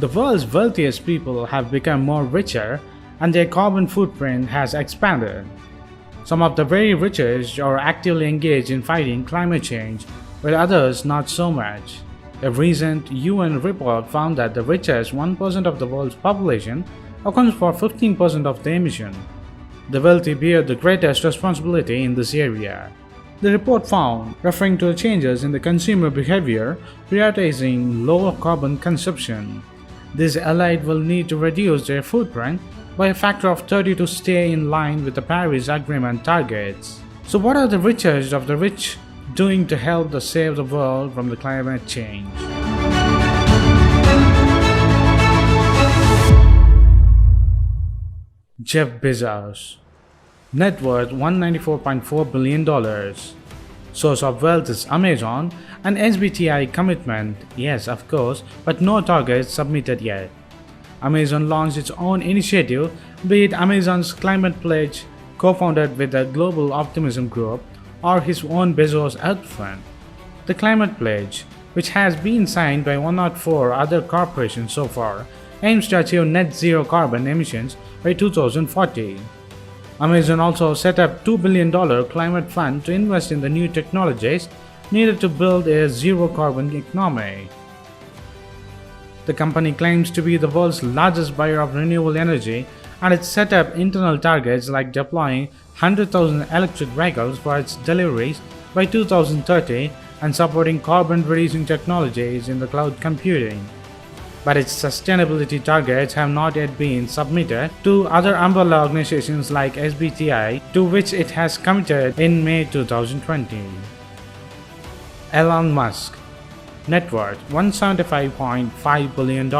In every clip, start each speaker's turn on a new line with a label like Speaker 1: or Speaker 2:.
Speaker 1: The world's wealthiest people have become more richer and their carbon footprint has expanded. Some of the very richest are actively engaged in fighting climate change, while others not so much. A recent UN report found that the richest 1% of the world's population accounts for 15% of the emission. The wealthy bear the greatest responsibility in this area. The report found, referring to the changes in the consumer behavior, prioritizing lower carbon consumption. This elite will need to reduce their footprint by a factor of 30 to stay in line with the Paris Agreement targets. So what are the richest of the rich doing to help to save the world from the climate change? Jeff Bezos. Net worth $194.4 billion. Source of wealth is Amazon and SBTi commitment, yes of course, but no targets submitted yet. Amazon launched its own initiative, be it Amazon's Climate Pledge, co-founded with the Global Optimism Group, or his own Bezos Earth Fund. The Climate Pledge, which has been signed by 104 other corporations so far, aims to achieve net zero carbon emissions by 2040. Amazon also set up $2 billion climate fund to invest in the new technologies needed to build a zero-carbon economy. The company claims to be the world's largest buyer of renewable energy, and it set up internal targets like deploying 100,000 electric vehicles for its deliveries by 2030 and supporting carbon-reducing technologies in the cloud computing. But its sustainability targets have not yet been submitted to other umbrella organizations like SBTi, to which it has committed in May 2020. Elon Musk. Net worth $175.5 billion.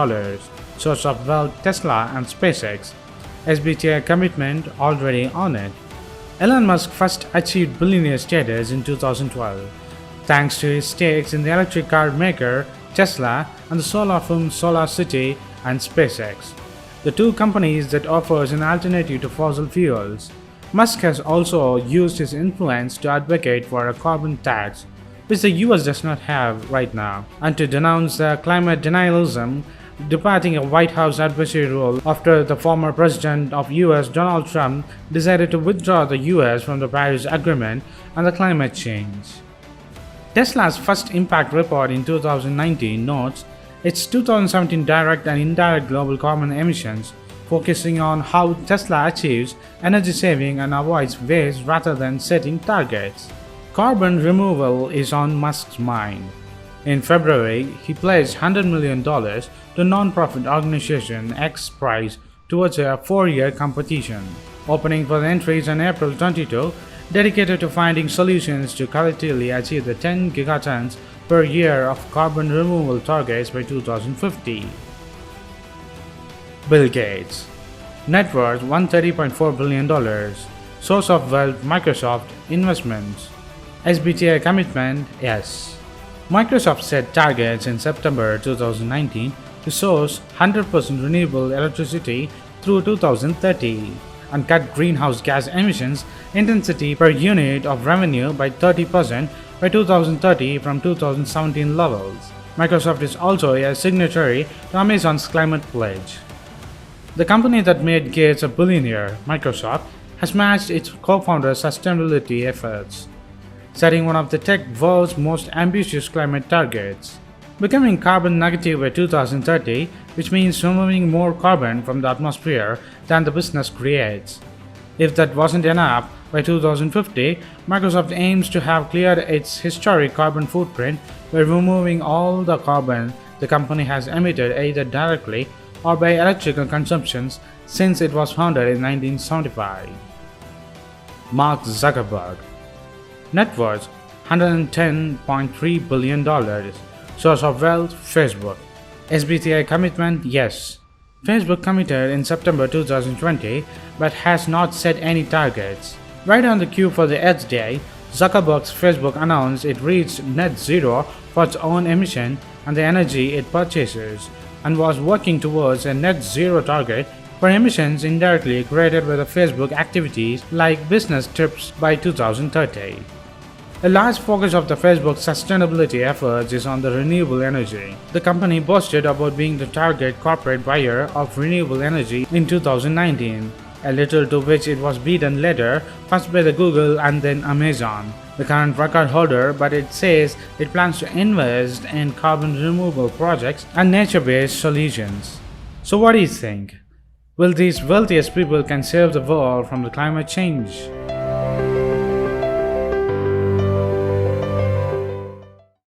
Speaker 1: Source of wealth Tesla and SpaceX. SBTi commitment already on it. Elon Musk first achieved billionaire status in 2012, thanks to his stakes in the electric car maker Tesla and the solar firm SolarCity and SpaceX, the two companies that offers an alternative to fossil fuels. Musk has also used his influence to advocate for a carbon tax, which the US does not have right now, and to denounce the climate denialism, departing a White House advisory role after the former president of US Donald Trump decided to withdraw the US from the Paris Agreement and the climate change. Tesla's first impact report in 2019 notes its 2017 direct and indirect global carbon emissions, focusing on how Tesla achieves energy saving and avoids waste rather than setting targets. Carbon removal is on Musk's mind. In February, he pledged $100 million to non-profit organization X Prize towards a 4-year competition, opening for the entries on April 22, dedicated to finding solutions to collectively achieve the 10 gigatons per year of carbon removal targets by 2050. Bill Gates. Net worth $130.4 billion. Source of wealth Microsoft investments. SBTi commitment, yes. Microsoft set targets in September 2019 to source 100% renewable electricity through 2030 and cut greenhouse gas emissions intensity per unit of revenue by 30% by 2030 from 2017 levels. Microsoft is also a signatory to Amazon's Climate Pledge. The company that made Gates a billionaire, Microsoft, has matched its co-founder's sustainability efforts, setting one of the tech world's most ambitious climate targets, becoming carbon negative by 2030, which means removing more carbon from the atmosphere than the business creates. If that wasn't enough, by 2050, Microsoft aims to have cleared its historic carbon footprint by removing all the carbon the company has emitted either directly or by electrical consumptions since it was founded in 1975. Mark Zuckerberg. Net worth $110.3 billion. Source of wealth Facebook. SBTi commitment, yes. Facebook committed in September 2020 but has not set any targets. Right on the cue for the Earth Day, Zuckerberg's Facebook announced it reached net zero for its own emission and the energy it purchases, and was working towards a net zero target for emissions indirectly created by the Facebook activities like business trips by 2030. A large focus of the Facebook's sustainability efforts is on the renewable energy. The company boasted about being the target corporate buyer of renewable energy in 2019, a little to which it was beaten later, first by the Google and then Amazon, the current record holder, but it says it plans to invest in carbon removal projects and nature-based solutions. So what do you think? Will these wealthiest people can save the world from the climate change?